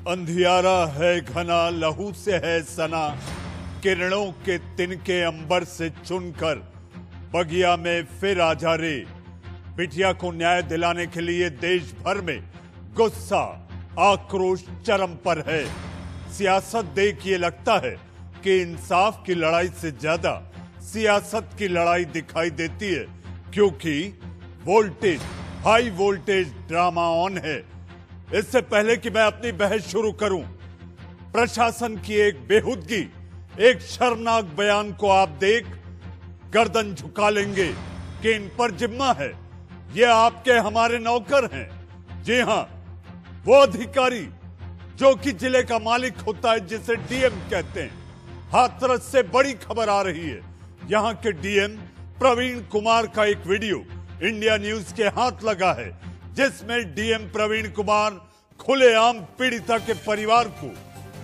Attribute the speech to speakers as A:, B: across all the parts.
A: अंधियारा है घना, लहू से है सना, किरणों के तिनके अंबर से चुनकर बगिया में फिर आ जा रे। बिटिया को न्याय दिलाने के लिए देश भर में गुस्सा, आक्रोश चरम पर है। सियासत देख ये लगता है कि इंसाफ की लड़ाई से ज्यादा सियासत की लड़ाई दिखाई देती है, क्योंकि voltage, high voltage drama on है। इससे पहले कि मैं अपनी बहस शुरू करूं, प्रशासन की एक बेहुदगी, एक शर्मनाक बयान को आप देख गर्दन झुका लेंगे कि इन पर जिम्मा है। ये आपके हमारे नौकर हैं। जी हां, वो अधिकारी जो कि जिले का मालिक होता है, जिसे डीएम कहते हैं। हाथरस से बड़ी खबर आ रही है। यहां के डीएम प्रवीण कुमार का एक वीडियो इंडिया न्यूज के हाथ लगा है, जिसमें डीएम प्रवीण कुमार खुलेआम पीड़िता के परिवार को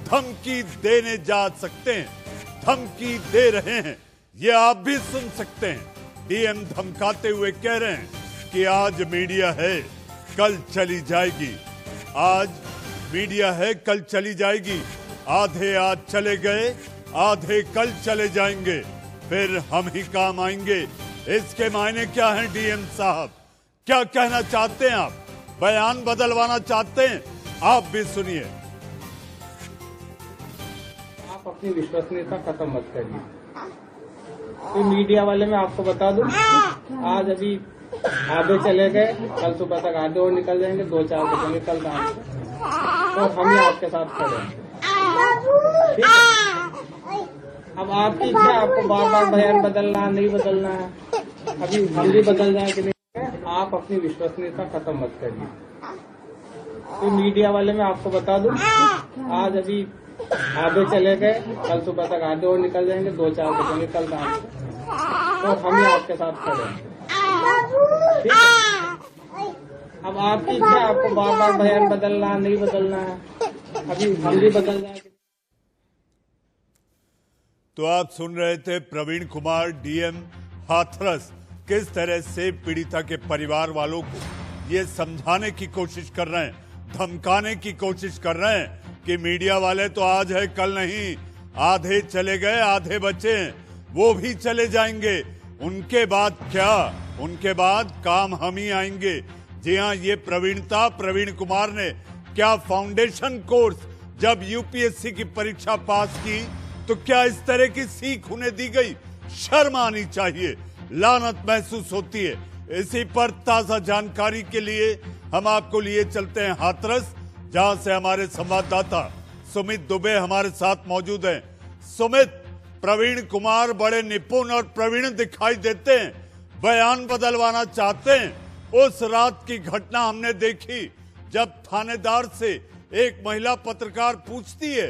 A: धमकी देने जा सकते हैं, धमकी दे रहे हैं। ये आप भी सुन सकते हैं। डीएम धमकाते हुए कह रहे हैं कि आज मीडिया है, कल चली जाएगी। आज मीडिया है, कल चली जाएगी। आधे आज चले गए, आधे कल चले जाएंगे, फिर हम ही काम आएंगे। इसके मायने क्या हैं डीएम साहब? क्या कहना चाहते हैं आप? बयान बदलवाना चाहते हैं? आप भी सुनिए।
B: आप अपनी विश्वसनीयता खत्म मत करिए। तो मीडिया वाले मैं आपको बता दूं, आज अभी आधे चले गए, कल सुबह तक आधे और निकल जाएंगे, 2-4 बजेंगे कल काम से। तो हम ही आपके साथ खड़े हैं। अब आपकी इच्छा, आपको बार बार बयान बदलना नहीं बदलना है, अभी हम भी बदल जाए कि नहीं। आप अपनी विश्वसनीयता खत्म मत करिए। तो मीडिया वाले मैं आपको बता दूं, आज अभी आधे चले गए, कल सुबह तक आधे और निकल जाएंगे, 2-4 बजेंगे कल काम से। तो हम ही आपके साथ खड़े हैं। अब आपकी इच्छा, आपको बार बार बयान बदलना नहीं बदलना है, अभी हम भी बदल जाए।
A: तो आप सुन रहे थे प्रवीण कुमार, डीएम हाथरस, किस तरह से पीड़िता के परिवार वालों को ये समझाने की कोशिश कर रहे हैं, धमकाने की कोशिश कर रहे हैं कि मीडिया वाले तो आज है, कल नहीं। आधे चले गए, आधे बचे हैं, वो भी चले जाएंगे। उनके बाद क्या? उनके बाद काम हम ही आएंगे। जी हां, ये प्रवीण कुमार ने क्या फाउंडेशन कोर्स जब यूपीएससी की परीक्षा पास की तो क्या इस तरह की सीख उन्हें दी गई? शर्म आनी चाहिए, लानत महसूस होती है। इसी पर ताजा जानकारी के लिए हम आपको लिए चलते हैं हाथरस, जहां से हमारे संवाददाता सुमित दुबे हमारे साथ मौजूद हैं। सुमित, प्रवीण कुमार बड़े निपुण और प्रवीण दिखाई देते हैं, बयान बदलवाना चाहते हैं। उस रात की घटना हमने देखी जब थानेदार से एक महिला पत्रकार पूछती है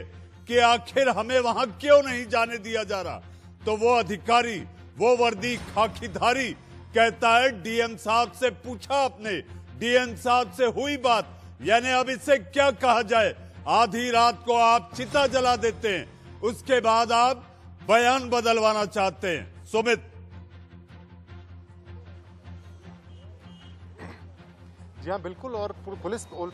A: कि आखिर हमें वहां क्यों नहीं जाने दिया जा रहा, तो वो अधिकारी, वो वर्दी खाकीधारी कहता है डीएम साहब से पूछा आपने, डीएम साहब से हुई बात। यानी अब इसे क्या कहा जाए? आधी रात को आप चिता जला देते हैं, उसके बाद आप बयान बदलवाना चाहते हैं। सुमित।
C: जी हाँ, बिल्कुल। और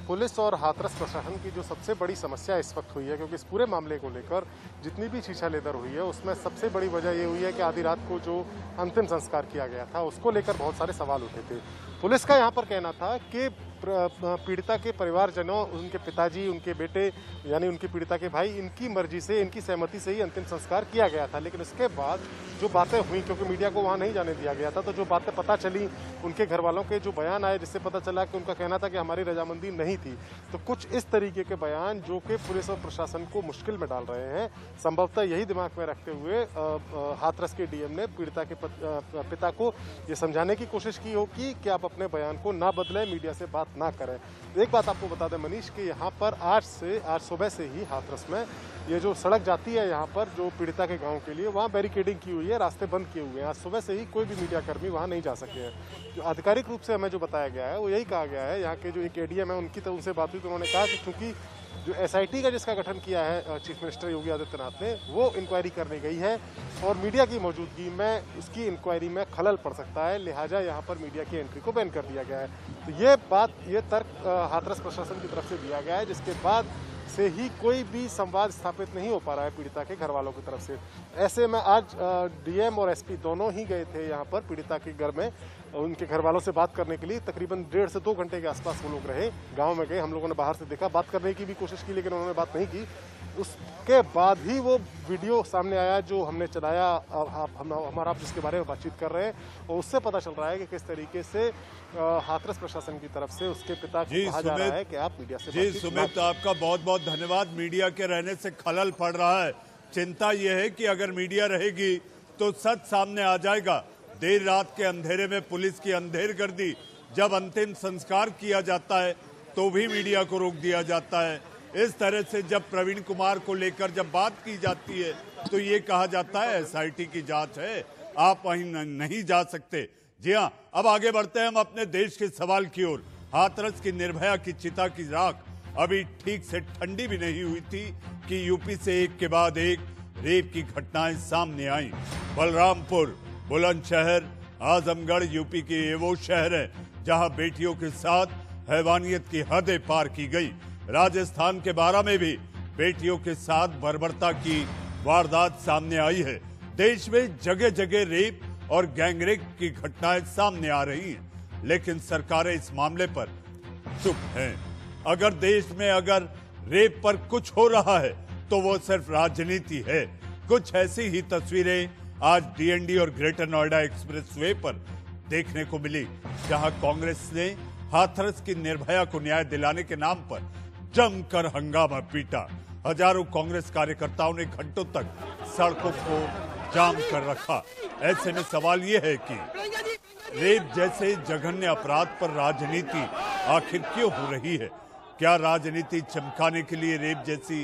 C: पुलिस और हाथरस प्रशासन की जो सबसे बड़ी समस्या इस वक्त हुई है, क्योंकि इस पूरे मामले को लेकर जितनी भी शीशा लेदर हुई है, उसमें सबसे बड़ी वजह ये हुई है कि आधी रात को जो अंतिम संस्कार किया गया था, उसको लेकर बहुत सारे सवाल उठे थे। पुलिस का यहाँ पर कहना था कि पीड़िता के परिवारजनों, उनके पिताजी, उनके बेटे, यानी उनकी पीड़िता के भाई, इनकी मर्जी से, इनकी सहमति से ही अंतिम संस्कार किया गया था। लेकिन इसके बाद जो बातें हुई, क्योंकि मीडिया को वहाँ नहीं जाने दिया गया था, तो जो बातें पता चली, उनके घर वालों के जो बयान आए, जिससे पता चला कि उनका कहना था कि हमारी रजामंदी नहीं थी। तो कुछ इस तरीके के बयान जो कि पुलिस और प्रशासन को मुश्किल में डाल रहे हैं। संभवतः यही दिमाग में रखते हुए हाथरस के डीएम ने पीड़िता के पिता को ये समझाने की कोशिश की होगी कि आप अपने बयान को ना बदलें, मीडिया से बात ना करें। एक बात आपको बता दें मनीष, कि यहाँ पर आज सुबह से ही हाथरस में ये जो सड़क जाती है यहाँ पर जो पीड़िता के गांव के लिए, वहाँ बैरिकेडिंग की हुई है, रास्ते बंद किए हुए हैं। आज सुबह से ही कोई भी मीडिया कर्मी वहाँ नहीं जा सके हैं। जो आधिकारिक रूप से हमें जो बताया गया है वो यही कहा गया है, यहाँ के जो एक एडीएम है उनकी तो उनसे बात हुई तो उन्होंने कहा कि क्योंकि जो एसआईटी का जिसका गठन किया है चीफ मिनिस्टर योगी आदित्यनाथ ने, वो इंक्वायरी करने गई है और मीडिया की मौजूदगी में उसकी इंक्वायरी में खलल पड़ सकता है, लिहाजा यहाँ पर मीडिया की एंट्री को बैन कर दिया गया है। तो ये तर्क हाथरस प्रशासन की तरफ से दिया गया है, जिसके बाद से ही कोई भी संवाद स्थापित नहीं हो पा रहा है पीड़िता के घर वालों की तरफ से। ऐसे में आज डीएम और एसपी दोनों ही गए थे यहाँ पर पीड़िता के घर में उनके घर वालों से बात करने के लिए। तकरीबन 1.5 से 2 घंटे के आसपास वो लोग रहे, गांव में गए, हम लोगों ने बाहर से देखा, बात करने की भी कोशिश की लेकिन उन्होंने बात नहीं की। उसके बाद ही वो वीडियो सामने आया जो हमने चलाया, हमारा आप जिसके बारे में बातचीत कर रहे हैं, और उससे पता चल रहा है कि किस तरीके से हाथरस प्रशासन की तरफ से उसके पिता को कहा जा रहा है कि आप मीडिया से
A: जी सुमित, आपका बहुत बहुत धन्यवाद। मीडिया के रहने से खलल पड़ रहा है। चिंता यह है कि अगर मीडिया रहेगी तो सच सामने आ जाएगा। देर रात के अंधेरे में पुलिस की अंधेरगर्दी, जब अंतिम संस्कार किया जाता है तो भी मीडिया को रोक दिया जाता है। इस तरह से जब प्रवीण कुमार को लेकर जब बात की जाती है तो ये कहा जाता है एसआईटी की जांच है, आप वहीं नहीं जा सकते। जी हाँ, अब आगे बढ़ते हैं हम अपने देश के सवाल की ओर। हाथरस की निर्भया की चिता की राख अभी ठीक से ठंडी भी नहीं हुई थी कि यूपी से एक के बाद एक रेप की घटनाएं सामने आई। बलरामपुर, बुलंदशहर, आजमगढ़ यूपी के ये वो शहर है जहां बेटियों के साथ हैवानियत की हदें पार की गई। राजस्थान के बारा में भी बेटियों के साथ बर्बरता की वारदात सामने आई है। देश में जगह जगह रेप और गैंगरेप की घटनाएं सामने आ रही हैं, लेकिन सरकारें इस मामले पर चुप हैं। अगर देश में अगर रेप पर कुछ हो रहा है तो वो सिर्फ राजनीति है। कुछ ऐसी ही तस्वीरें आज डीएनडी और ग्रेटर नोएडा एक्सप्रेसवे पर देखने को मिली, जहां कांग्रेस ने हाथरस की निर्भया को न्याय दिलाने के नाम पर जमकर हंगामा पीटा। हजारों कांग्रेस कार्यकर्ताओं ने घंटों तक सड़कों को जाम कर रखा। ऐसे में सवाल यह है कि रेप जैसे जघन्य अपराध पर राजनीति आखिर क्यों हो रही है? क्या राजनीति चमकाने के लिए रेप जैसी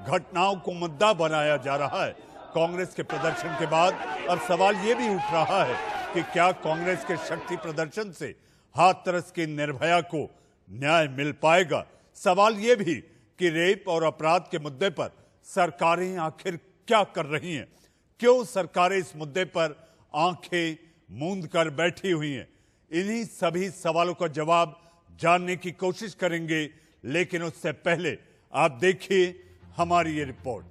A: घटनाओं को मुद्दा बनाया जा रहा है? कांग्रेस के प्रदर्शन के बाद अब सवाल यह भी उठ रहा है कि क्या कांग्रेस के शक्ति प्रदर्शन से हाथरस की निर्भया को न्याय मिल पाएगा? सवाल यह भी कि रेप और अपराध के मुद्दे पर सरकारें आखिर क्या कर रही हैं? क्यों सरकारें इस मुद्दे पर आंखें मूंद कर बैठी हुई हैं? इन्हीं सभी सवालों का जवाब जानने की कोशिश करेंगे, लेकिन उससे पहले आप देखिए हमारी ये रिपोर्ट।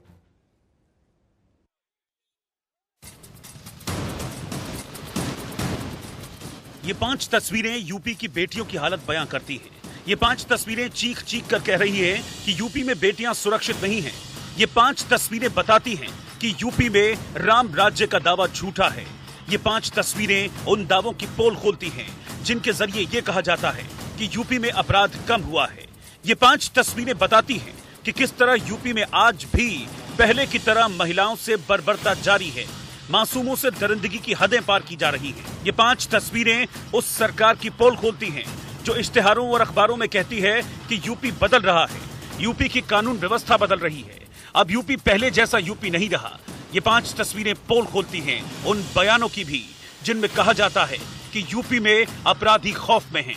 D: ये 5 तस्वीरें यूपी की बेटियों की हालत बयां करती हैं। ये 5 तस्वीरें चीख चीख कर कह रही हैं कि यूपी में बेटियां सुरक्षित नहीं हैं। ये 5 तस्वीरें बताती हैं कि यूपी में राम राज्य का दावा झूठा है। ये 5 तस्वीरें उन दावों की पोल खोलती हैं जिनके जरिए ये कहा जाता है कि यूपी में अपराध कम हुआ है। ये 5 तस्वीरें बताती हैं कि किस तरह यूपी में आज भी पहले की तरह महिलाओं से बर्बरता जारी है, मासूमों से दरिंदगी की हदें पार की जा रही हैं। ये 5 तस्वीरें उस सरकार की पोल खोलती हैं जो इश्तिहारों और अखबारों में कहती है कि यूपी बदल रहा है, यूपी की कानून व्यवस्था बदल रही है, अब यूपी पहले जैसा यूपी नहीं रहा। ये 5 तस्वीरें पोल खोलती हैं उन बयानों की भी जिनमें कहा जाता है कि यूपी में अपराधी खौफ में हैं।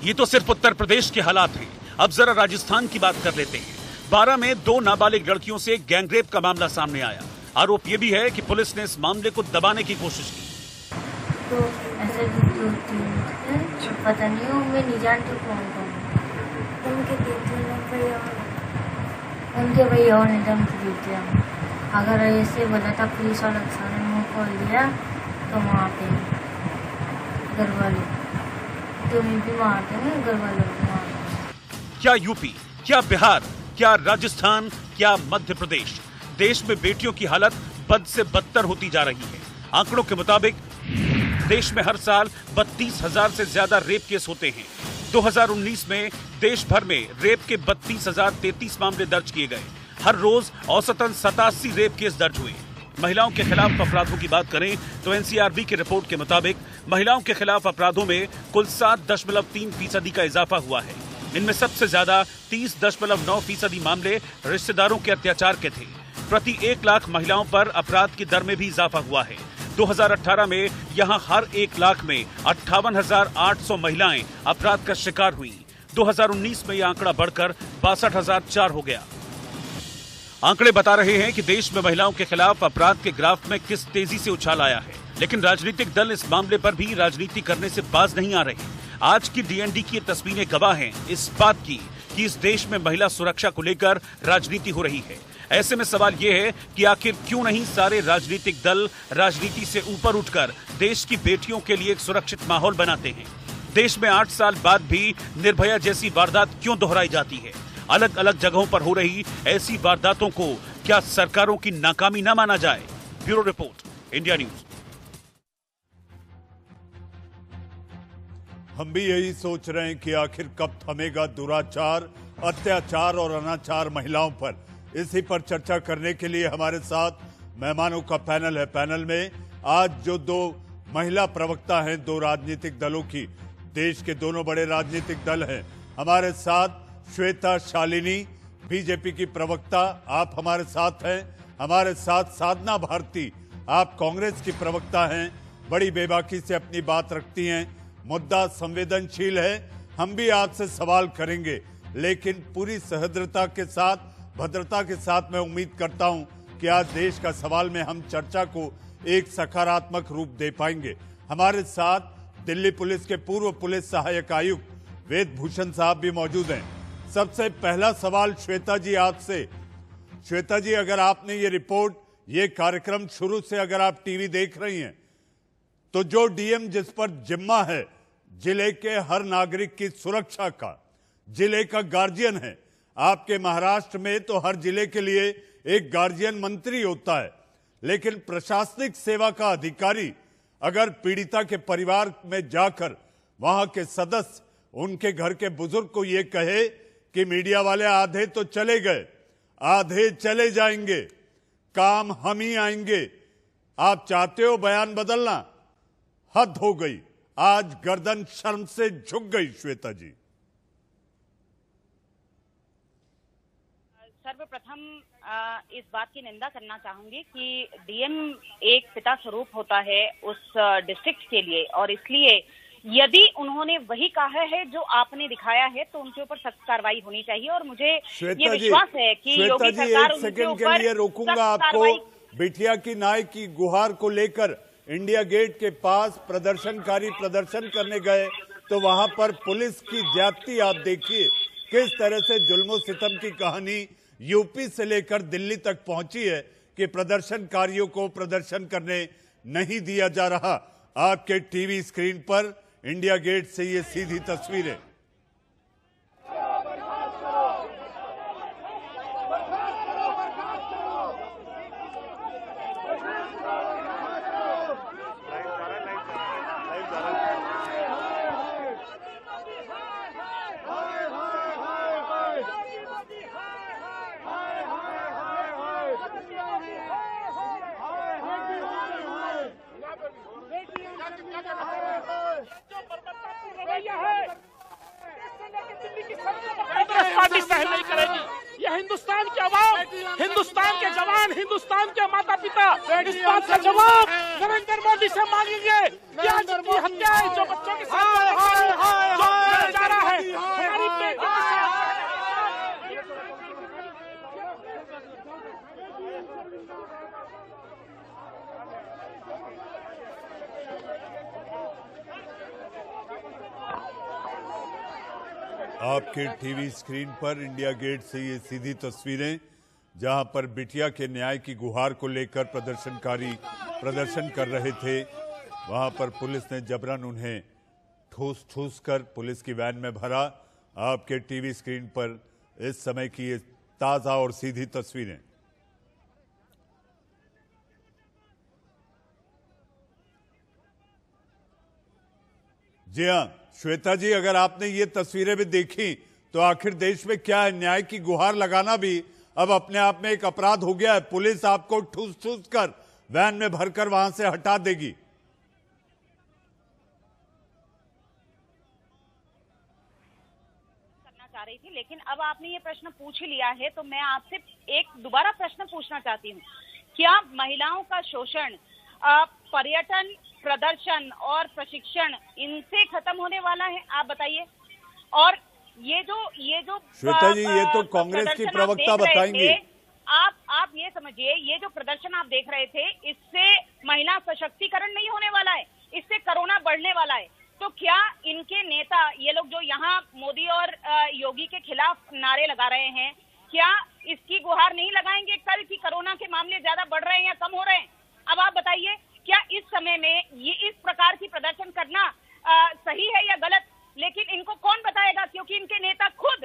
D: ये तो सिर्फ उत्तर प्रदेश के हालात हैं। अब जरा राजस्थान की बात कर लेते हैं। 12 में 2 नाबालिग लड़कियों से गैंगरेप का मामला सामने आया। आरोप ये भी है कि पुलिस ने इस मामले को दबाने की कोशिश की।
E: तो ऐसे पता नहीं, मैं नहीं जानती कौन कौन उनके भैया ने धमकी दी थी। अगर ऐसे बोला था पुलिस वाला सारे मुँह खोल दिया तो वहाँ पे घर वाले तुम्हें भी मार देंगे, घर वालों को मार देंगे।
D: क्या यूपी, क्या बिहार, क्या राजस्थान, क्या मध्य प्रदेश, देश में बेटियों की हालत बद से बदतर होती जा रही है। आंकड़ों के मुताबिक देश में हर साल 32,000 से ज्यादा रेप केस होते हैं। 2019 में देश भर में रेप के 32,033 मामले दर्ज किए गए। हर रोज औसतन 87 रेप केस दर्ज हुए। महिलाओं के खिलाफ अपराधों की बात करें तो एनसीआरबी की रिपोर्ट के मुताबिक महिलाओं के खिलाफ अपराधों में कुल 7.3% का इजाफा हुआ है। इनमें सबसे ज्यादा 30.9% मामले रिश्तेदारों के अत्याचार के थे। प्रति 1 लाख महिलाओं पर अपराध की दर में भी इजाफा हुआ है। 2018 में यहां हर 1 लाख में 58,800 महिलाएं अपराध का शिकार हुई। 2019 में यह आंकड़ा बढ़कर 62,004 हो गया। आंकड़े बता रहे हैं कि देश में महिलाओं के खिलाफ अपराध के ग्राफ में किस तेजी से उछाल आया है, लेकिन राजनीतिक दल इस मामले पर भी राजनीति करने से बाज नहीं आ रहे। आज की डीएनडी की तस्वीरें गवाह हैं इस बात की कि इस देश में महिला सुरक्षा को लेकर राजनीति हो रही है। ऐसे में सवाल यह है कि आखिर क्यों नहीं सारे राजनीतिक दल राजनीति से ऊपर उठकर देश की बेटियों के लिए एक सुरक्षित माहौल बनाते हैं। देश में 8 साल बाद भी निर्भया जैसी वारदात क्यों दोहराई जाती है? अलग अलग जगहों पर हो रही ऐसी वारदातों को क्या सरकारों की नाकामी न माना जाए? Bureau report, India news.
A: हम भी यही सोच रहे हैं कि आखिर कब थमेगा दुराचार, अत्याचार और अनाचार महिलाओं पर। इसी पर चर्चा करने के लिए हमारे साथ मेहमानों का पैनल है। पैनल में आज जो 2 महिला प्रवक्ता हैं 2 राजनीतिक दलों की, देश के दोनों बड़े राजनीतिक दल हैं। हमारे साथ श्वेता शालिनी, बीजेपी की प्रवक्ता, आप हमारे साथ हैं। हमारे साथ साधना भारती, आप कांग्रेस की प्रवक्ता हैं, बड़ी बेबाकी से अपनी बात रखती हैं। मुद्दा संवेदनशील है, हम भी आपसे सवाल करेंगे, लेकिन पूरी सहृदयता के साथ, भद्रता के साथ मैं उम्मीद करता हूं कि आज देश का सवाल में हम चर्चा को एक सकारात्मक रूप दे पाएंगे। हमारे साथ दिल्ली पुलिस के पूर्व पुलिस सहायक आयुक्त वेद भूषण साहब भी मौजूद हैं। सबसे पहला सवाल श्वेता जी आपसे। श्वेता जी, अगर आपने ये रिपोर्ट, ये कार्यक्रम शुरू से अगर आप टीवी देख रही हैं, तो जो डीएम जिस पर जिम्मा है जिले के हर नागरिक की सुरक्षा का, जिले का गार्जियन है, आपके महाराष्ट्र में तो हर जिले के लिए एक गार्जियन मंत्री होता है, लेकिन प्रशासनिक सेवा का अधिकारी अगर पीड़िता के परिवार में जाकर वहां के सदस्य, उनके घर के बुजुर्ग को यह कहे कि मीडिया वाले आधे तो चले गए, आधे चले जाएंगे, काम हम ही आएंगे, आप चाहते हो बयान बदलना? हद हो गई। आज गर्दन शर्म से झुक गई श्वेता जी।
F: सर्वप्रथम इस बात की निंदा करना चाहूंगी कि डीएम एक पिता स्वरूप होता है उस डिस्ट्रिक्ट के लिए, और इसलिए यदि उन्होंने वही कहा है जो आपने दिखाया है तो उनके ऊपर सख्त कार्रवाई होनी चाहिए। और मुझे ये विश्वास है कि योगी सरकार
A: एक सेकंड के लिए रोकूंगा आपको। बिटिया की न्याय की गुहार को लेकर इंडिया गेट के पास प्रदर्शनकारी प्रदर्शन करने गए तो वहां पर पुलिस की ज्यादती आप देखिए, किस तरह से जुल्म सितम की कहानी यूपी से लेकर दिल्ली तक पहुंची है कि प्रदर्शनकारियों को प्रदर्शन करने नहीं दिया जा रहा। आपके टीवी स्क्रीन पर इंडिया गेट से ये सीधी तस्वीरें।
G: पार्टी सहन नहीं करेगी। यह हिंदुस्तान के अवाम, हिंदुस्तान के जवान, हिंदुस्तान के माता पिता इस बात का जवाब नरेंद्र मोदी से मांगेंगे कि आज की हत्याएं जो बच्चों के साथ जा रहा है, हमारी बेटी के साथ।
A: आपके टीवी स्क्रीन पर इंडिया गेट से ये सीधी तस्वीरें, जहां पर बिटिया के न्याय की गुहार को लेकर प्रदर्शनकारी प्रदर्शन कर रहे थे, वहां पर पुलिस ने जबरन उन्हें ठूस कर पुलिस की वैन में भरा। आपके टीवी स्क्रीन पर इस समय की ये ताज़ा और सीधी तस्वीरें। जी हाँ श्वेता जी, अगर आपने ये तस्वीरें भी देखी तो आखिर देश में क्या है, न्याय की गुहार लगाना भी अब अपने आप में एक अपराध हो गया है। पुलिस आपको ठूस कर वैन में भरकर वहां से हटा देगी।
F: करना चाह रही थी, लेकिन अब आपने ये प्रश्न पूछ ही लिया है तो मैं आपसे एक दोबारा प्रश्न पूछना चाहती हूँ। क्या महिलाओं का शोषण पर्यटन, प्रदर्शन और प्रशिक्षण इनसे खत्म होने वाला है? आप बताइए। और ये जो
A: श्वेता जी, ये तो कांग्रेस की प्रवक्ता बताएंगी।
F: आप ये समझिए, ये जो प्रदर्शन आप देख रहे थे, इससे महिला सशक्तिकरण नहीं होने वाला है, इससे कोरोना बढ़ने वाला है। तो क्या इनके नेता, ये लोग जो यहाँ मोदी और योगी के खिलाफ नारे लगा रहे हैं, क्या इसकी गुहार नहीं लगाएंगे कल कि कोरोना के मामले ज्यादा बढ़ रहे हैं या कम हो रहे हैं? अब आप बताइए, क्या इस समय में ये इस प्रकार की प्रदर्शन करना सही है या गलत? लेकिन इनको कौन बताएगा, क्योंकि इनके नेता खुद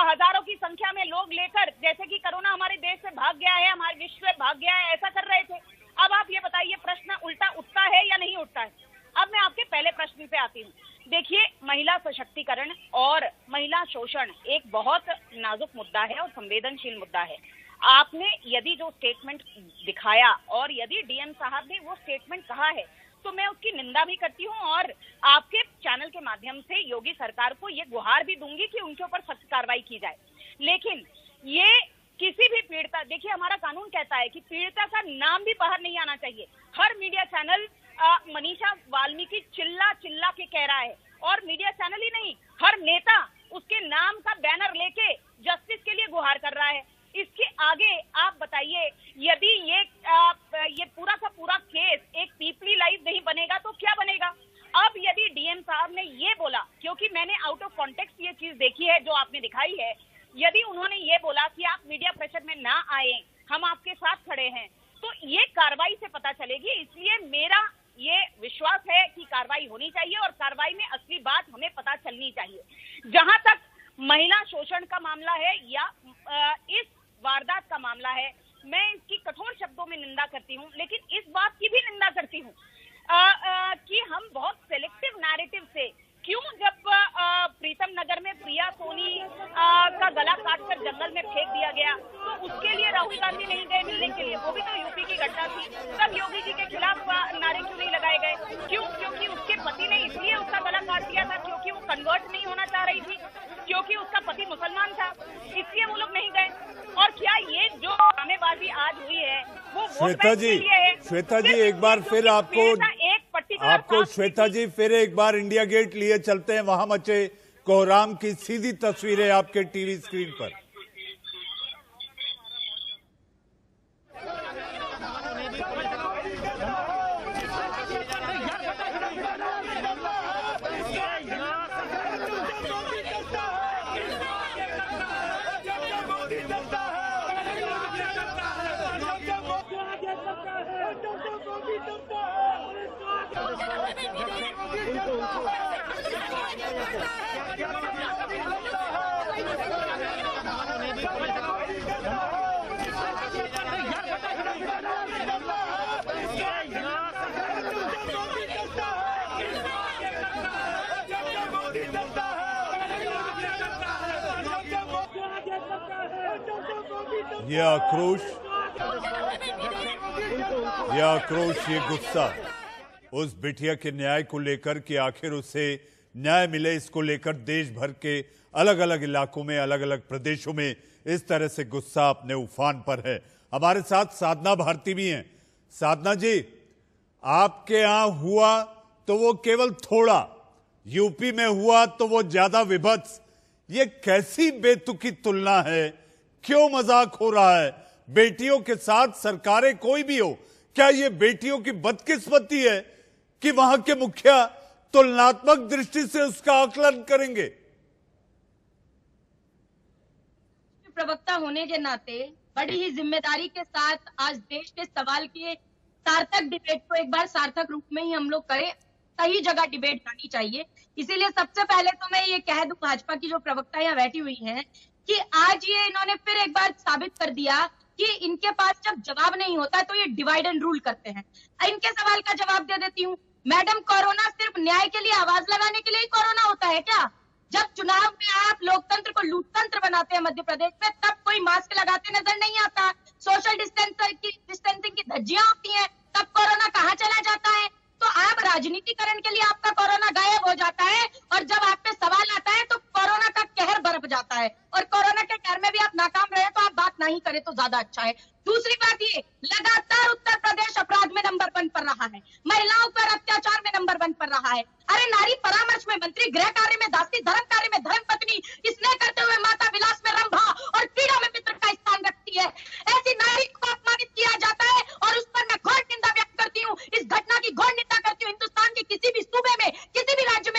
F: हजारों की संख्या में लोग लेकर, जैसे कि कोरोना हमारे देश से भाग गया है, हमारे विश्व से भाग गया है, ऐसा कर रहे थे। अब आप ये बताइए, प्रश्न उल्टा उठता है या नहीं उठता है? अब मैं आपके पहले प्रश्न पे आती हूँ। देखिए, महिला सशक्तिकरण और महिला शोषण एक बहुत नाजुक मुद्दा है और संवेदनशील मुद्दा है। आपने यदि जो स्टेटमेंट दिखाया और यदि डीएम साहब ने वो स्टेटमेंट कहा है, तो मैं उसकी निंदा भी करती हूँ और आपके चैनल के माध्यम से योगी सरकार को ये गुहार भी दूंगी कि उनके ऊपर सख्त कार्रवाई की जाए। लेकिन ये किसी भी पीड़िता, देखिए हमारा कानून कहता है कि पीड़िता का नाम भी बाहर नहीं आना चाहिए। हर मीडिया चैनल मनीषा वाल्मीकि चिल्ला चिल्ला के कह रहा है, और मीडिया चैनल ही नहीं, हर नेता उसके नाम का बैनर लेके जस्टिस के लिए गुहार कर रहा है। इसके आगे आप बताइए, यदि ये पूरा का पूरा केस एक पीपली लाइव नहीं बनेगा तो क्या बनेगा? अब यदि डीएम साहब ने ये बोला, क्योंकि मैंने आउट ऑफ कॉन्टेक्स्ट ये चीज देखी है जो आपने दिखाई है, यदि उन्होंने ये बोला कि आप मीडिया प्रेशर में ना आए, हम आपके साथ खड़े हैं, तो ये कार्रवाई से पता चलेगी। इसलिए मेरा ये विश्वास है कि कार्रवाई होनी चाहिए और कार्रवाई में असली बात हमें पता चलनी चाहिए। जहां तक महिला शोषण का मामला है या इस वारदात का मामला है, मैं इसकी कठोर शब्दों में निंदा करती हूँ, लेकिन इस बात की भी निंदा करती हूँ कि हम बहुत सेलेक्टिव नैरेटिव से क्यों, जब प्रीतम नगर में प्रिया सोनी का गला काटकर जंगल में फेंक दिया गया तो उसके लिए राहुल गांधी नहीं गए मिलने के लिए, वो भी तो यूपी की घटना थी, तब योगी जी के खिलाफ नारे क्यों नहीं लगाए गए? क्यों? क्योंकि उसके पति ने इसलिए उसका गला काट दिया था क्योंकि वो कन्वर्ट नहीं होना चाह रही थी, क्योंकि उसका पति मुसलमान था, इसलिए वो लोग नहीं गए। और क्या ये जो ड्रामेबाजी आज हुई है वो
A: श्वेता जी एक बार फिर आपको श्वेता जी फिर एक बार इंडिया गेट लिए चलते हैं, वहां मचे कोहराम की सीधी तस्वीरें आपके टीवी स्क्रीन पर। यह आक्रोश, ये गुस्सा उस बिटिया के न्याय को लेकर कि आखिर उसे न्याय मिले, इसको लेकर देश भर के अलग अलग इलाकों में, अलग अलग प्रदेशों में इस तरह से गुस्सा अपने उफान पर है। हमारे साथ साधना भारती भी हैं। साधना जी, आपके यहां हुआ तो वो केवल थोड़ा, यूपी में हुआ तो वो ज्यादा विभत्स। ये कैसी बेतुकी तुलना है? क्यों मजाक हो रहा है? बेटियों के साथ सरकारें कोई भी हो, क्या ये बेटियों की बदकिस्मती है कि वहां के मुखिया तुलनात्मक दृष्टि से उसका आकलन करेंगे?
H: प्रवक्ता होने के नाते बड़ी ही जिम्मेदारी के साथ आज देश के सवाल के सार्थक डिबेट को एक बार सार्थक रूप में ही हम लोग करें। सही जगह डिबेट जानी चाहिए। इसीलिए सबसे पहले तो मैं ये कह दूं भाजपा की जो प्रवक्ता यहाँ बैठी हुई हैं कि आज ये इन्होंने फिर एक बार साबित कर दिया कि इनके पास जब जवाब नहीं होता तो ये डिवाइड एंड रूल करते हैं। इनके सवाल का जवाब दे देती हूँ। मैडम, कोरोना सिर्फ न्याय के लिए आवाज लगाने के लिए ही कोरोना होता है क्या? जब चुनाव में आप लोकतंत्र को लूटतंत्र बनाते हैं मध्य प्रदेश में, तब कोई मास्क लगाते नजर नहीं आता, सोशल डिस्टेंसिंग की धज्जियां होती हैं, तब कोरोना कहाँ चला जाता है? तो आप राजनीतिकरण के लिए आपका कोरोना गायब हो जाता है और जब आप पे सवाल आता है तो कोरोना का कहर बरप जाता है, और कोरोना के कहर में भी आप नाकाम रहे तो आप बात नहीं करें तो ज्यादा अच्छा है। दूसरी बात, ये लगातार उत्तर प्रदेश अपराध में नंबर 1 पर रहा है, महिलाओं पर अत्याचार में नंबर 1 पर रहा है। अरे नारी परामर्श में मंत्री, गृह कार्य में दासी, धर्म कार्य में धर्म पत्नी, स्नेह करते हुए माता, विलास में रंभा और पीड़ा में मित्र का स्थान रखती है। ऐसी नारी को अपमानित किया जाता है और उस पर मैं घोर निंदा व्यक्त करती हूँ। इस घटना की घोर निंदा करती हूँ। हिंदुस्तान के किसी भी सूबे में, किसी भी राज्य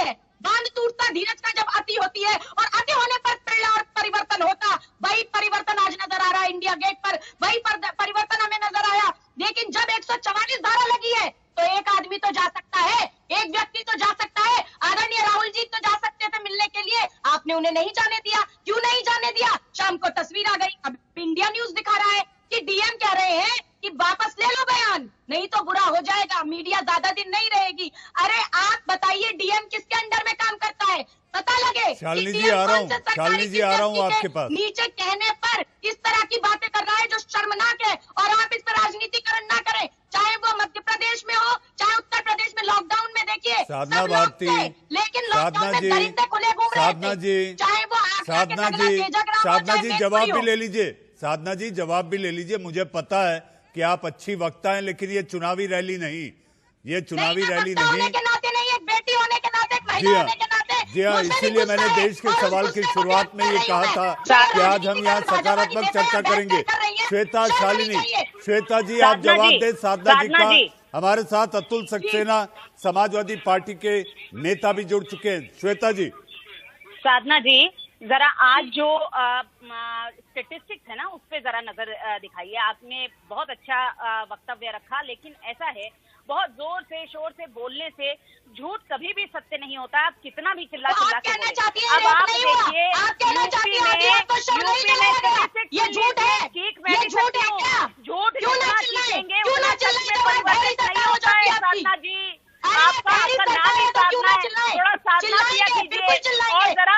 H: है। बांध टूटता धीरज का जब अति होती है और अति होने पर और परिवर्तन होता, वही परिवर्तन आज नजर आ रहा है इंडिया गेट पर, वही परिवर्तन हमें नजर आया। लेकिन जब 144 धारा लगी है तो एक आदमी तो जा सकता है, एक व्यक्ति तो जा सकता है। आदरणीय राहुल जी तो जा सकते थे मिलने के लिए, आपने उन्हें नहीं जाने दिया। क्यों नहीं जाने दिया? शाम को तस्वीर आ गई, अब इंडिया न्यूज दिखा रहा है कि डीएम कह रहे हैं कि वापस ले लो बयान, नहीं तो बुरा हो जाएगा, मीडिया ज्यादा दिन नहीं रहेगी। अरे आप बताइए डीएम किसके अंडर में काम करता है, पता लगे।
A: शालिनी जी आ रहा हूँ, शालिनी जी आ रहा हूँ आपके पास।
H: नीचे कहने पर इस तरह की बातें कर रहा है जो शर्मनाक है, और आप इस पर राजनीतिकरण ना करें, चाहे वो मध्य प्रदेश में हो चाहे उत्तर प्रदेश में। लॉकडाउन में देखिए
A: साधना भारती,
H: लेकिन
A: साधना जी, साधना जी,
H: चाहे वो
A: साधना जी जवाब भी ले लीजिए, साधना जी जवाब भी ले लीजिए। मुझे पता है कि आप अच्छी वक्ता हैं, लेकिन ये चुनावी रैली नहीं, ये चुनावी रैली नहीं।
H: के नाते नहीं, एक बेटी होने के नाते, एक
A: जी
H: महिला
A: हाँ,
H: होने के नाते,
A: जी हाँ, इसीलिए मैंने देश के सवाल की शुरुआत में ये कहा था कि आज हम यहाँ सकारात्मक चर्चा करेंगे। श्वेता, शालिनी, श्वेता जी आप जवाब दें साधना जी का। हमारे साथ अतुल सक्सेना समाजवादी पार्टी के नेता भी जुड़ चुके हैं। श्वेता जी।
F: साधना जी, जरा आज जो स्टेटिस्टिक्स है ना उस पे जरा नजर दिखाइए। आपने बहुत अच्छा वक्तव्य रखा, लेकिन ऐसा है बहुत जोर से शोर से बोलने से झूठ कभी भी सत्य नहीं होता। आप कितना भी चिल्ला चिल्ला के बोले। अब आप देखिए यूपी में
H: ये झूठ है,
F: ये झूठ है, झूठ जितना सीखेंगे उतना सच में परिवर्तित नहीं होता है। साधना जी आपका नाम ही साधना है, थोड़ा साधना किया कीजिए और जरा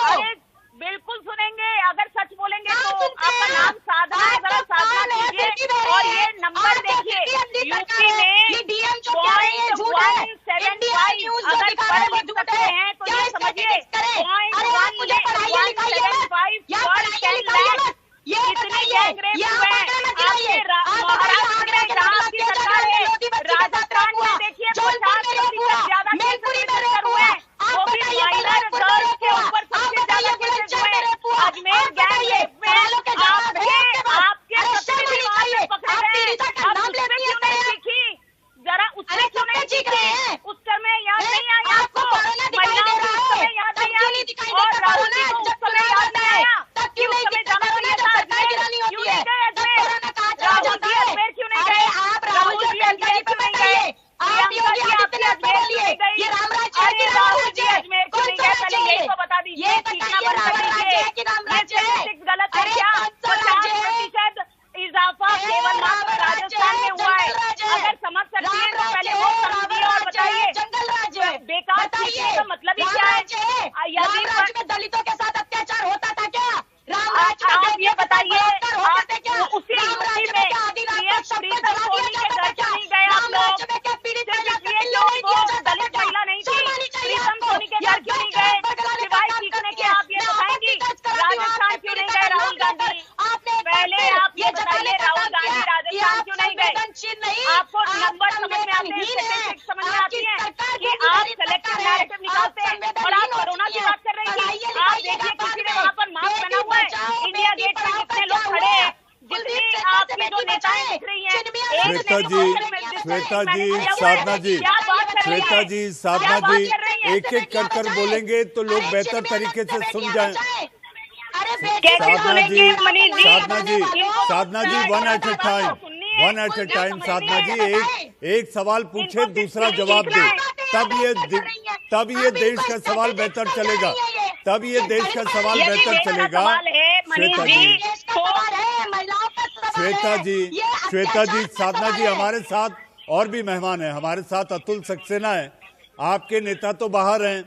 F: अरे बिल्कुल सुनेंगे, अगर सच बोलेंगे तो आपका नाम साधना है, जरा साधना कीजिए। और ये नंबर देखिए यूपी में 0.175 अगर पढ़ लिख सकते हैं तो ये समझिए 0.175 इतनी गैंगरेप हुए आपके महाराष्ट्र में जहाँ आपकी सरकार है। राजस्थान में देखिए 50% ज्यादा केस हुए, वो भी माइनर गर्ल्स के ऊपर सबसे ज्यादा केसेस हुए। अजमेर गैंगरेप में आपके सबसे भी मामले पकड़े गए, आप उससे क्यों नहीं सीखी? जरा उससे क्यों नहीं सीखी? उस समय याद नहीं आया आपको? महिलाओं को उस समय याद नहीं आई और राहुल जी को उस समय याद नहीं आया कि उस समय जाना चाहिए था अजमेर। क्यों नहीं गए अजमेर? राहुल जी अजमेर क्यों नहीं गए? राहुल जी अजमेर क्यों नहीं गए? प्रियंका जी आपके अजमेर क्यों नहीं गई? अरे राहुल जी अजमेर क्यों नहीं गए? पहले यही तो बता दीजिए, सीखना बंद कर दीजिए। ये स्टेटिस्टिक्स गलत है क्या? 50% इजाफा केवल मात्र राजस्थान में हुआ है। अगर समझ सकती है तो पहले वो समझिए और बताइए। बेकार सीखने का मतलब ही क्या है? यदि
H: दलितों के साथ अत्याचार होता था क्या?
F: आप ये बताइए, उसी यूपी में प्रीतम सोनी के घर क्यों नहीं गए आप लोग? इसलिए क्यों वो दलित महिला नहीं थी? प्रीतम सोनी के घर क्यों नहीं गए? सिवाय सीखने के आप ये बताएंगी राजस्थान क्यों नहीं गए राहुल गांधी? पहले आप ये बताइए राहुल गांधी राजस्थान क्यों नहीं गए? आपको नंबर समझ में आते हैं, स्टेटिस्टिक्स समझ में आती है कि आप सेलेक्टिव नैरेटिव निकालते हैं। और आप कोरोना की बात कर रही थी, आप देखिए किसी ने वहाँ पर मास्क पहना हुआ है, इंडिया गेट पर कितने लोग खड़े हैं, जितनी आपकी जो नेताएं दिख रही हैं।
A: श्वेता जी, श्वेता जी, साधना जी, श्वेता जी, साधना जी, एक एक कर कर बोलेंगे तो लोग बेहतर तरीके से सुन जाएं। साधना जी, साधना जी, साधना जी, वन एट ए टाइम, साधना जी, एक सवाल पूछे दूसरा जवाब दे, तब ये देश का सवाल बेहतर चलेगा, तब ये देश का सवाल बेहतर चलेगा। श्वेता जी, श्वेता जी, श्वेता जी, साधना जी, हमारे साथ और भी मेहमान हैं, हमारे साथ अतुल सक्सेना है। आपके नेता तो बाहर हैं,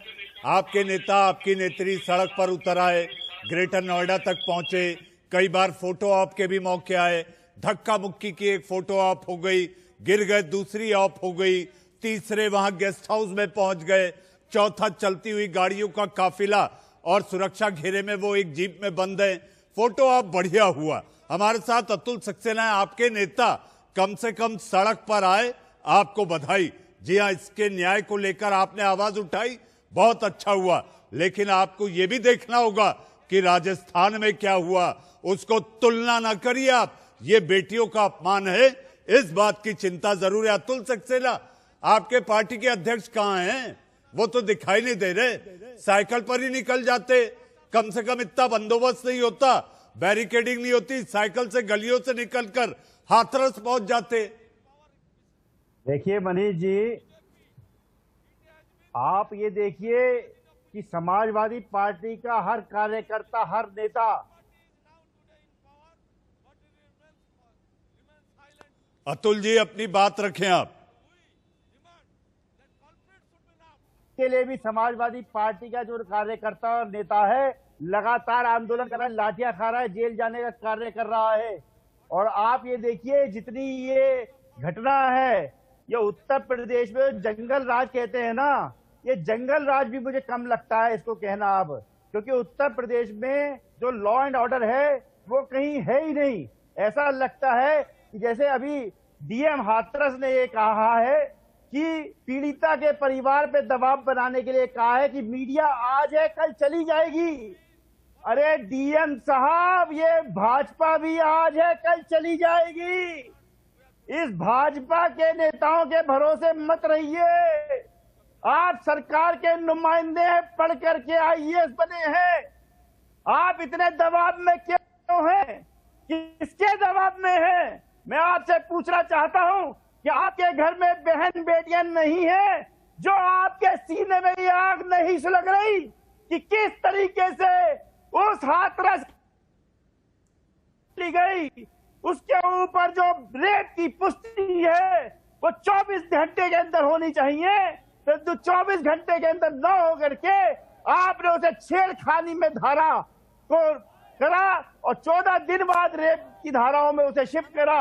A: आपके नेता, आपकी नेत्री सड़क पर उतर आए, ग्रेटर नोएडा तक पहुंचे, कई बार फोटो ऑप के भी मौके आए, धक्का मुक्की की एक फोटो ऑप हो गई, गिर गए, दूसरी ऑप हो गई, तीसरे वहां गेस्ट हाउस में पहुंच गए, चौथा चलती हुई गाड़ियों का काफिला और सुरक्षा घेरे में वो एक जीप में बंद है। फोटो ऑप बढ़िया हुआ। हमारे साथ अतुल सक्सेना है, आपके नेता कम से कम सड़क पर आए, आपको बधाई। जी हाँ, इसके न्याय को लेकर आपने आवाज उठाई, बहुत अच्छा हुआ, लेकिन आपको ये भी देखना होगा कि राजस्थान में क्या हुआ, उसको तुलना ना करिए आप, ये बेटियों का अपमान है, इस बात की चिंता जरूर है। अतुल सक्सेना, आपके पार्टी के अध्यक्ष कहां हैं? वो तो दिखाई नहीं दे रहे, साइकिल पर ही निकल जाते। कम से कम इतना बंदोबस्त नहीं होता, बैरिकेडिंग नहीं होती, साइकिल से गलियों से निकलकर हाथरस पहुंच जाते।
I: देखिए मनीष जी, आप ये देखिए कि समाजवादी पार्टी का हर कार्यकर्ता, हर नेता
A: अतुल जी अपनी बात रखें आप।
I: के लिए भी समाजवादी पार्टी का जो कार्यकर्ता और नेता है लगातार आंदोलन कर रहा है, लाठियां खा रहा है, जेल जाने का कार्य कर रहा है। और आप ये देखिए जितनी ये घटना है, ये उत्तर प्रदेश में जंगल राज कहते हैं ना, ये जंगल राज भी मुझे कम लगता है इसको कहना अब, क्योंकि उत्तर प्रदेश में जो लॉ एंड ऑर्डर है वो कहीं है ही नहीं। ऐसा लगता है कि जैसे अभी डीएम हाथरस ने ये कहा है कि पीड़िता के परिवार पे दबाव बनाने के लिए कहा है कि मीडिया आज है कल चली जाएगी। अरे डीएम साहब, ये भाजपा भी आज है कल चली जाएगी। इस भाजपा के नेताओं के भरोसे मत रहिए। आप सरकार के नुमाइंदे हैं, पढ़ करके आईएएस बने हैं, आप इतने दबाव में क्यों हैं? किसके दबाव में हैं? मैं आपसे पूछना चाहता हूं कि आपके घर में बहन बेटियां नहीं है जो आपके सीने में ये आग नहीं सुलग रही कि किस तरीके से उस हाथरस ली गई, उसके ऊपर जो रेप की पुष्टि है वो 24 घंटे के अंदर होनी चाहिए। तो 24 घंटे के अंदर न होकर के आपने उसे छेड़खानी में धारा को करा और 14 दिन बाद रेप की धाराओं में उसे शिफ्ट करा।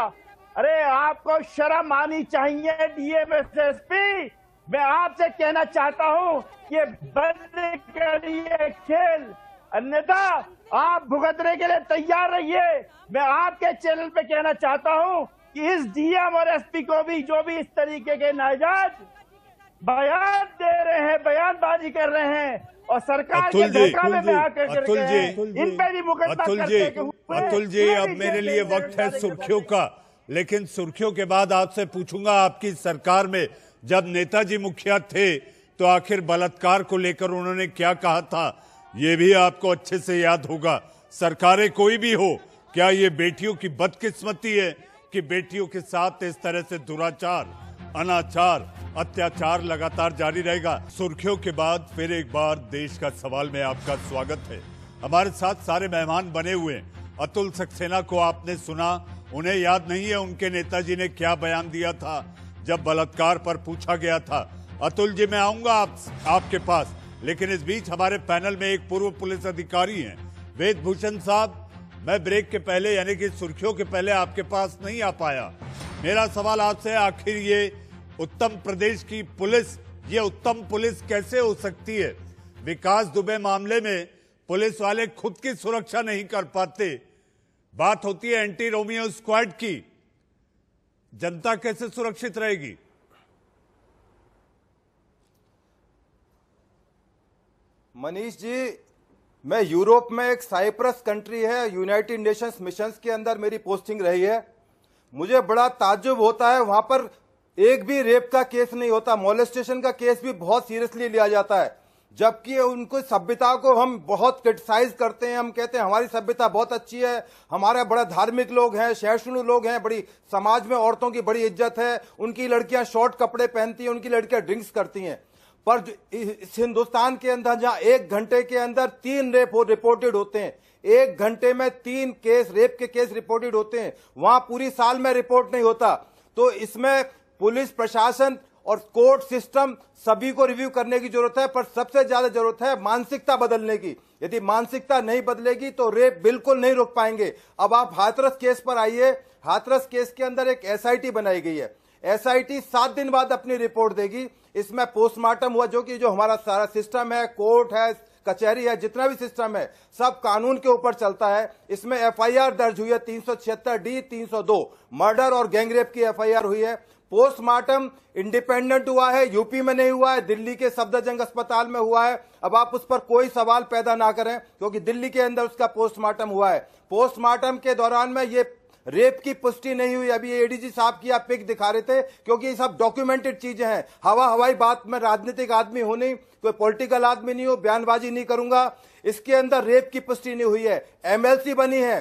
I: अरे आपको शर्म आनी चाहिए डीएम एसएसपी। मैं आपसे कहना चाहता हूं कि बंद करिए खेल, अन्यथा आप भुगतने के लिए तैयार रहिए। मैं आपके चैनल पे कहना चाहता हूं कि इस डीएम और एसपी को भी जो भी इस तरीके के नाजायज बयान दे रहे हैं, बयानबाजी कर रहे हैं और सरकार के धक्का में आकर इन पे भी मुकदमा करते हुए।
A: अतुल जी, अब मेरे लिए वक्त है सुर्खियों का, लेकिन सुर्खियों के बाद आपसे पूछूंगा, आपकी सरकार में जब नेताजी मुखिया थे तो आखिर बलात्कार को लेकर उन्होंने क्या कहा था, ये भी आपको अच्छे से याद होगा। सरकारें कोई भी हो, क्या ये बेटियों की बदकिस्मती है कि बेटियों के साथ इस तरह से दुराचार, अनाचार, अत्याचार लगातार जारी रहेगा? सुर्खियों के बाद फिर एक बार देश का सवाल में आपका स्वागत है। हमारे साथ सारे मेहमान बने हुए हैं। अतुल सक्सेना को आपने सुना, उन्हें याद नहीं है उनके नेताजी ने क्या बयान दिया था जब बलात्कार पर पूछा गया था। अतुल जी, मैं आऊंगा आपके पास, लेकिन इस बीच हमारे पैनल में एक पूर्व पुलिस अधिकारी हैं, वेद भूषण साहब। मैं ब्रेक के पहले यानी कि सुर्खियों के पहले आपके पास नहीं आ पाया। मेरा सवाल आपसे, आखिर ये उत्तर प्रदेश की पुलिस, ये उत्तम पुलिस कैसे हो सकती है? विकास दुबे मामले में पुलिस वाले खुद की सुरक्षा नहीं कर पाते, बात होती है एंटी रोमियो स्क्वाड की, जनता कैसे सुरक्षित रहेगी?
J: मनीष जी, मैं यूरोप में एक साइप्रस कंट्री है, यूनाइटेड नेशंस मिशंस के अंदर मेरी पोस्टिंग रही है। मुझे बड़ा ताज्जुब होता है, वहां पर एक भी रेप का केस नहीं होता, मोलेस्टेशन का केस भी बहुत सीरियसली लिया जाता है, जबकि उनको सभ्यता को हम बहुत क्रिटिसाइज करते हैं। हम कहते हैं हमारी सभ्यता बहुत अच्छी है, हमारे बड़ा धार्मिक लोग हैं, सहिष्णु लोग हैं, बड़ी समाज में औरतों की बड़ी इज्जत है, उनकी लड़कियां शॉर्ट कपड़े पहनती हैं, उनकी लड़कियां ड्रिंक्स करती हैं। पर इस हिंदुस्तान के अंदर जहां 1 घंटे के अंदर 3 रेप रिपोर्टेड होते हैं, 1 घंटे में 3 केस, रेप के केस रिपोर्टेड होते हैं, वहां पूरी साल में रिपोर्ट नहीं होता। तो इसमें पुलिस प्रशासन और कोर्ट सिस्टम सभी को रिव्यू करने की जरूरत है, पर सबसे ज्यादा जरूरत है मानसिकता बदलने की। यदि मानसिकता नहीं बदलेगी तो रेप बिल्कुल नहीं रोक पाएंगे। अब आप हाथरस केस पर आइए। हाथरस केस के अंदर एक एसआईटी बनाई गई है, एसआईटी 7 दिन बाद अपनी रिपोर्ट देगी। इसमें पोस्टमार्टम हुआ, जो हमारा सारा सिस्टम है, कोर्ट है, कचहरी है, जितना भी सिस्टम है सब कानून के ऊपर चलता है। इसमें एफआईआर दर्ज हुई है 376D 302 मर्डर और गैंगरेप की एफआईआर हुई है। पोस्टमार्टम इंडिपेंडेंट हुआ है, यूपी में नहीं हुआ है, दिल्ली के सफदरजंग अस्पताल में हुआ है। अब आप उस पर कोई सवाल पैदा ना करें, क्योंकि दिल्ली के अंदर उसका पोस्टमार्टम हुआ है। पोस्टमार्टम के दौरान में ये रेप की पुष्टि नहीं हुई। अभी एडीजी साहब की आप पिक दिखा रहे थे, क्योंकि ये सब डॉक्यूमेंटेड चीजें हैं। हवाई बात में राजनीतिक आदमी हूं नहीं, कोई पॉलिटिकल आदमी नहीं हो, बयानबाजी नहीं करूंगा। इसके अंदर रेप की पुष्टि नहीं हुई है। एमएलसी बनी है,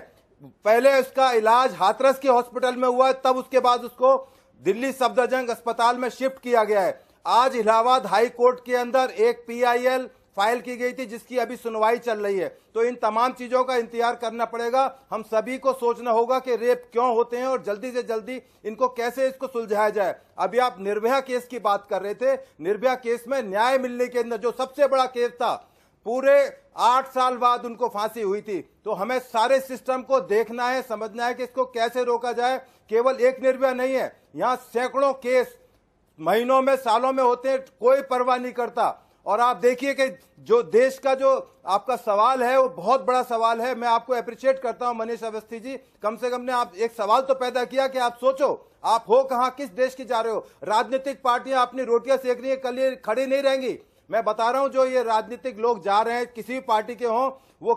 J: पहले उसका इलाज हाथरस के हॉस्पिटल में हुआ है, तब उसके बाद उसको दिल्ली सफदरजंग अस्पताल में शिफ्ट किया गया है। आज इलाहाबाद हाई कोर्ट के अंदर एक PIL फाइल की गई थी, जिसकी अभी सुनवाई चल रही है। तो इन तमाम चीजों का इंतजार करना पड़ेगा। हम सभी को सोचना होगा कि रेप क्यों होते हैं और जल्दी से जल्दी इनको कैसे इसको सुलझाया जाए। अभी आप निर्भया केस की बात कर रहे थे। निर्भया केस में न्याय मिलने के अंदर जो सबसे बड़ा केस था, पूरे 8 साल बाद उनको फांसी हुई थी। तो हमें सारे सिस्टम को देखना है, समझना है कि इसको कैसे रोका जाए। केवल एक निर्भया नहीं है, यहाँ सैकड़ों केस महीनों में, सालों में होते हैं, कोई परवाह नहीं करता। और आप देखिए कि जो देश का जो आपका सवाल है वो बहुत बड़ा सवाल है। मैं आपको अप्रिशिएट करता हूं मनीष अवस्थी जी, कम से कम ने आप एक सवाल तो पैदा किया कि आप सोचो आप हो कहां, किस देश की जा रहे हो। राजनीतिक पार्टियां अपनी रोटियां सेक रही है, कल ये खड़ी नहीं रहेंगी। मैं बता रहा हूं, जो ये राजनीतिक लोग जा रहे हैं, किसी भी पार्टी के हों, वो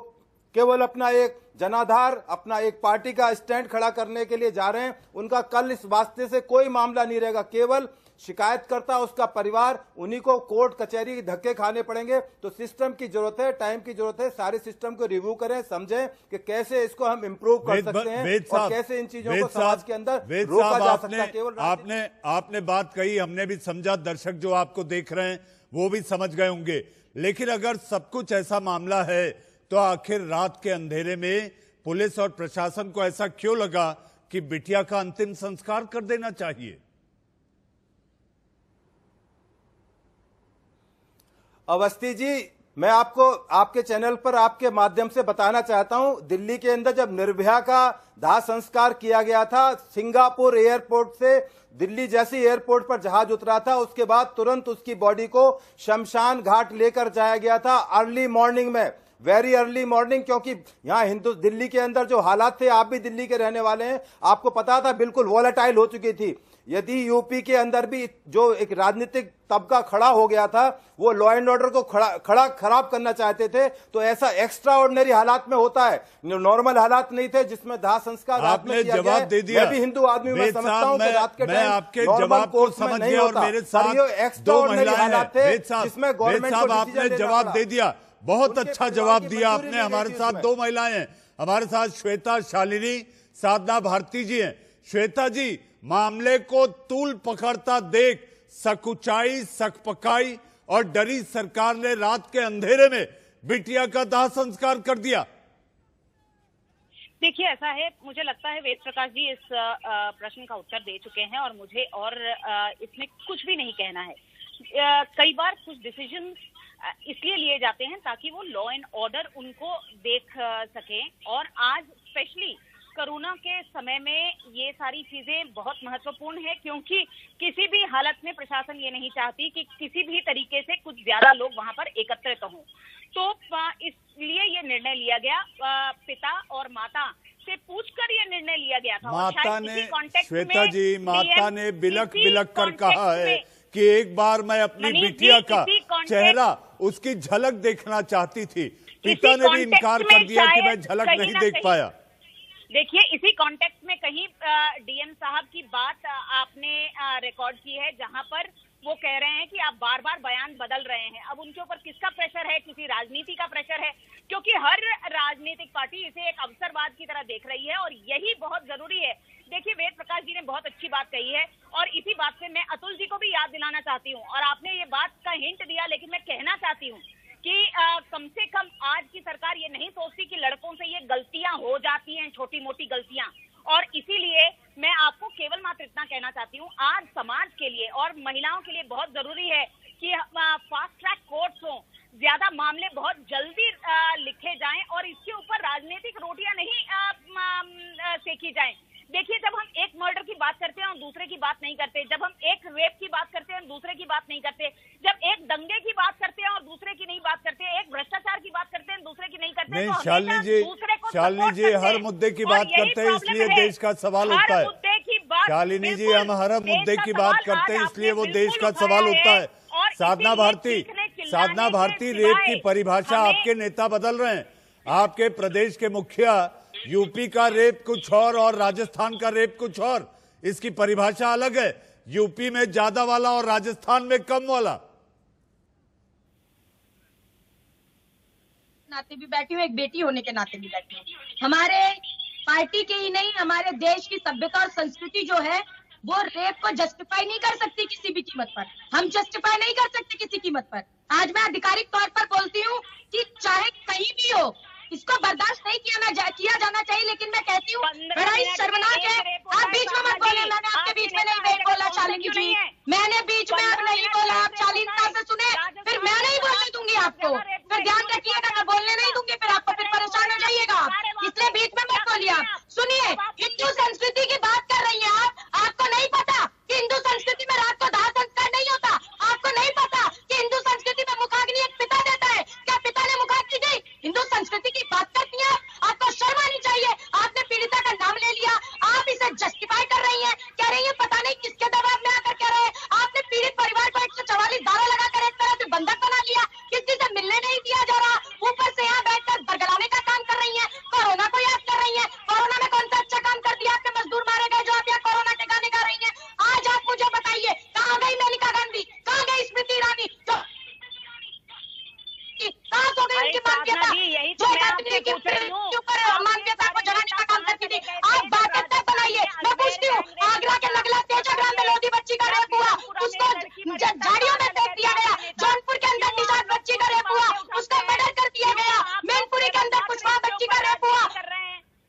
J: केवल अपना एक जनाधार, अपना एक पार्टी का स्टैंड खड़ा करने के लिए जा रहे हैं। उनका कल इस वास्ते से कोई मामला नहीं रहेगा। केवल शिकायतकर्ता, उसका परिवार, उन्हीं को कोर्ट कचहरी धक्के खाने पड़ेंगे। तो सिस्टम की जरूरत है, टाइम की जरूरत है। सारे सिस्टम को रिव्यू करें, समझें कि कैसे इसको हम इंप्रूव कर सकते हैं और कैसे इन चीजों को समाज के अंदर रोका जा सकता है। केवल
A: आपने बात कही, हमने भी समझा, दर्शक जो आपको देख रहे हैं वो भी समझ गए होंगे। लेकिन अगर सब कुछ ऐसा मामला है, तो आखिर रात के अंधेरे में पुलिस और प्रशासन को ऐसा क्यों लगा कि बिटिया का अंतिम संस्कार कर देना चाहिए?
J: अवस्थी जी, मैं आपको आपके चैनल पर आपके माध्यम से बताना चाहता हूं, दिल्ली के अंदर जब निर्भया का दाह संस्कार किया गया था, सिंगापुर एयरपोर्ट से दिल्ली जैसे एयरपोर्ट पर जहाज उतरा था, उसके बाद तुरंत उसकी बॉडी को शमशान घाट लेकर जाया गया था अर्ली मॉर्निंग में, वेरी अर्ली मॉर्निंग। क्योंकि यहाँ दिल्ली के अंदर जो हालात थे, आप भी दिल्ली के रहने वाले हैं, आपको पता था बिल्कुल वॉलेटाइल हो चुकी थी। यदि यूपी के अंदर भी जो एक राजनीतिक तबका खड़ा हो गया था, वो लॉ एंड ऑर्डर को खराब करना चाहते थे, तो ऐसा एक्स्ट्रा ऑर्डिनरी हालात में होता है, नॉर्मल हालात नहीं थे जिसमें दाह संस्कार
A: आपने जवाब दे दिया।
J: मैं भी हिंदू आदमी, मैं समझता हूं कि रात के टाइम
A: आपके जवाब को समझ गया और मेरे साथ दो महिलाएं हैं जिसमें गवर्नमेंट को आपने जवाब दे दिया। बहुत अच्छा जवाब दिया आपने। हमारे साथ दो महिलाएं हैं, हमारे साथ श्वेता शालिनी, साधना भारती जी हैं। श्वेता जी, मामले को तूल पकड़ता देख सकुचाई, सकपकाई और डरी सरकार ने रात के अंधेरे में बिटिया का दाह संस्कार कर दिया।
F: देखिए, ऐसा है, मुझे लगता है वेद प्रकाश जी इस प्रश्न का उत्तर दे चुके हैं और मुझे और इसमें कुछ भी नहीं कहना है। कई बार कुछ डिसीजन इसलिए लिए जाते हैं ताकि वो लॉ एंड ऑर्डर उनको देख सकें, और आज स्पेशली कोरोना के समय में ये सारी चीजें बहुत महत्वपूर्ण है, क्योंकि किसी भी हालत में प्रशासन ये नहीं चाहती कि किसी भी तरीके से कुछ ज्यादा लोग वहां पर एकत्रित हों। तो इसलिए ये निर्णय लिया गया, पिता और माता से पूछकर ये निर्णय लिया गया था।
A: माता ने, श्वेता जी, माता ने बिलक बिलक कर कहा है कि एक बार मैं अपनी बिटिया का चेहरा, उसकी झलक देखना चाहती थी। पिता ने भी इनकार कर दिया कि मैं झलक नहीं देख पाया।
F: देखिए, इसी कॉन्टेक्स्ट में कहीं डीएम साहब की बात आपने रिकॉर्ड की है, जहां पर वो कह रहे हैं कि आप बार बार बयान बदल रहे हैं। अब उनके ऊपर किसका प्रेशर है? किसी राजनीति का प्रेशर है, क्योंकि हर राजनीतिक पार्टी इसे एक अवसरवाद की तरह देख रही है और यही बहुत जरूरी है। देखिए, वेद प्रकाश जी ने बहुत अच्छी बात कही है और इसी बात से मैं अतुल जी को भी याद दिलाना चाहती हूँ, और आपने ये बात का हिंट दिया, लेकिन मैं कहना चाहती हूँ कि कम से कम आज की सरकार ये नहीं सोचती कि लड़कों से ये गलतियां हो जाती हैं, छोटी मोटी गलतियां, और इसीलिए मैं आपको केवल मात्र इतना कहना चाहती हूँ, आज समाज के लिए और महिलाओं के लिए बहुत जरूरी है कि फास्ट ट्रैक कोर्ट्स हों, ज्यादा मामले बहुत जल्दी लिखे जाएं और इसके ऊपर राजनीतिक रोटियां नहीं सेकी जाएं। देखिए, जब हम एक मर्डर की बात करते हैं और दूसरे की बात नहीं करते, जब हम एक रेप की बात करते हैं और दूसरे की बात नहीं करते, जब एक दंगे की बात करते हैं और दूसरे की नहीं बात करते, एक भ्रष्टाचार की बात करते हैं दूसरे की नहीं करते,
A: नहीं,
F: तो
A: शालिनी जी हर मुद्दे की बात करते हैं, इसलिए देश का सवाल होता है। शालिनी जी, हम हर मुद्दे की बात करते हैं, इसलिए वो देश का सवाल होता है। साधना भारती, रेप की परिभाषा आपके नेता बदल रहे हैं। आपके प्रदेश के मुखिया यूपी का रेप कुछ और राजस्थान का रेप कुछ और, इसकी परिभाषा अलग है। यूपी में ज्यादा वाला और राजस्थान में कम वाला।
H: नाते भी बैठी हूँ, एक बेटी होने के नाते भी बैठी हूँ। हमारे पार्टी के ही नहीं, हमारे देश की सभ्यता और संस्कृति जो है वो रेप को जस्टिफाई नहीं कर सकती किसी भी कीमत पर। हम जस्टिफाई नहीं कर सकते किसी कीमत पर। आज मैं आधिकारिक तौर पर बोलती हूँ कि चाहे कहीं भी हो, इसको बर्दाश्त नहीं किया जाना चाहिए। लेकिन मैं कहती हूँ बड़ा ही शर्मनाक है। आप बीच में मत बोले, मैंने आपके बीच में नहीं बोला शालिनी जी, मैंने बीच में अब नहीं बोला। आप शालीनता से सुने, फिर मैं नहीं बोलने दूंगी आपको। फिर ध्यान रखिएगा, मैं बोलने नहीं दूंगी, फिर आपको फिर परेशान हो जाइएगा आप। इसलिए बीच में मत बोलिए। आप सुनिए, हिंदू संस्कृति की बात कर रही है आप। आपको नहीं पता कि हिंदू संस्कृति में रात को दाह संस्कार नहीं होता? आपको नहीं पता कि हिंदू संस्कृति में मुखाग्नि एक पिता देता है? क्या पिता ने मुखाग्नि दी? हिंदू संस्कृति की बात करती है आपको शर्म आनी चाहिए। आपने पीड़िता का नाम ले लिया, आप इसे जस्टिफाई कर रही हैं, कह रही हैं पता नहीं किसके दबाव में आकर कह रहे हैं। आपने पीड़ित परिवार को 144 धारा लगाकर एक तरह से बंधक बना लिया, किसी से मिलने नहीं दिया जा रहा, ऊपर से यहाँ बैठकर बरगलाने का काम कर रही है, कोरोना को याद कर रही है। कोरोना में कौन सा अच्छा काम कर दिया? आपके मजदूर मारे गए जो आप यहाँ कोरोना के गाने गा रही है। आज आप मुझे बताइए, कहाँ गई मेनका गांधी, कहाँ गई स्मृति ईरानी, कहाँ हो गई उनकी मानवीयता? जो आदमी के ऊपर मानवीयता को जलाने का काम करती थी। आप बातें तय बनाइए। मैं पूछती हूँ, आगरा के नगला तेजाग्राम में लोधी बच्ची का रेप हुआ, उसको झाड़ियों में फेंक दिया गया। जौनपुर के अंदर निषाद बच्ची का रेप हुआ, उसका मर्डर कर दिया गया। मैनपुरी के अंदर कुशवाहा बच्ची का रेप हुआ,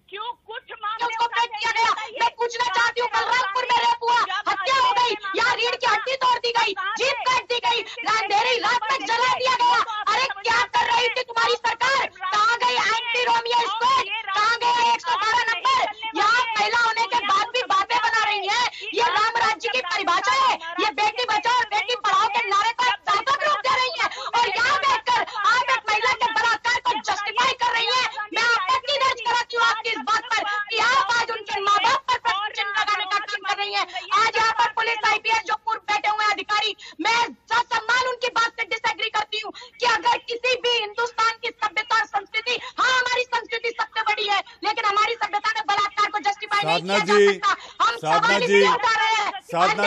F: क्यों कुछ मामले
H: उसको फेंक दिया गया। मैं पूछना चाहती हूँ, बलरामपुर में रेप हुआ, हत्या हो गई, यहाँ रीढ़ की हड्डी तोड़ दी गई, जीभ काट दी गई, अंधेरी रात में जला दिया गया। अरे क्या कर रही थी तुम्हारी सरकार? कहाँ गई एंटी रोमियो स्क्वाड? कहाँ गया 112 नंबर? यहाँ महिला होने के बाद भी बातें बना रही है। ये राम राज्य की परिभाषा है। ये बेटी बचाओ और बेटी पढ़ाओ के नारे को सार्थक रूप दे रही है, और यहाँ बैठकर आप एक महिला के बलात्कार को जस्टिफाई कर रही है। मैं आपत्ति दर्ज कराती हूँ आपकी इस बात पर कि आप आज उनके माँ बाप पर प्रश्न चिन्ह लगाने का काम कर रही है। आज यहाँ पर पुलिस IPS जो पूर्व बैठे हुए अधिकारी, मैं सम्मान उनकी बात से डिसएग्री करती हूँ कि अगर किसी भी हिंदुस्तान की सभ्यता और संस्कृति, हाँ हमारी संस्कृति सबसे बड़ी है, लेकिन हमारी सभ्यता ने बलात्कार को जस्टिफाई नहीं किया जा सकता। हम सवाल इसलिए उठा रहे हैं।
A: साधना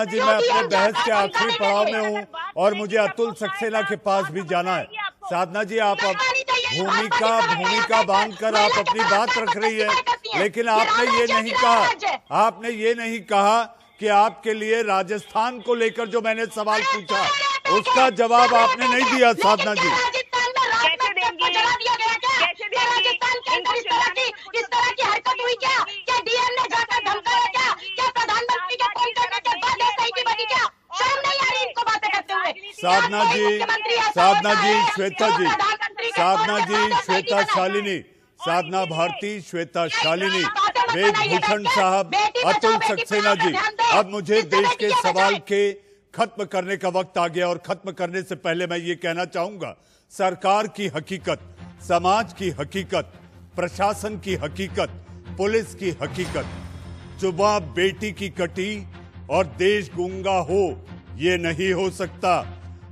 A: जी, मैं अपने बहस के आखिरी पड़ाव में हूँ और मुझे अतुल सक्सेना के पास भी जाना है। साधना जी, आप भूमिका बांधकर आप अपनी बात रख रही है, लेकिन आपने ये नहीं कहा कि आपके लिए राजस्थान को लेकर जो मैंने सवाल पूछा उसका जवाब आपने नहीं दिया। साधना जी,
H: इस तरह की हरकत हुई क्या? क्या DM ने जाकर धमकाया क्या? क्या प्रधानमंत्री के फोन करने के बाद ऐसा ही बनी क्या? शर्म नहीं आ रही इनको बातें करते हुए?
A: साधना भारती, श्वेता शालिनी, वेदभूषण साहब, अतुल सक्सेना जी, अब मुझे देश के सवाल के खत्म करने का वक्त आ गया। और खत्म करने से पहले मैं ये कहना चाहूंगा, सरकार की हकीकत, समाज की हकीकत, प्रशासन की हकीकत, पुलिस की हकीकत, जुबां बेटी की कटी और देश गूंगा हो, ये नहीं हो सकता।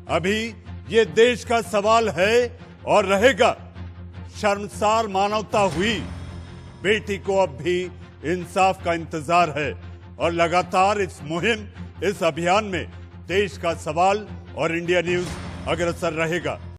A: अभी ये देश का सवाल है और रहेगा। शर्मसार मानवता हुई, बेटी को अब भी इंसाफ का इंतजार है और लगातार इस मुहिम, इस अभियान में देश का सवाल और इंडिया न्यूज अग्रसर रहेगा।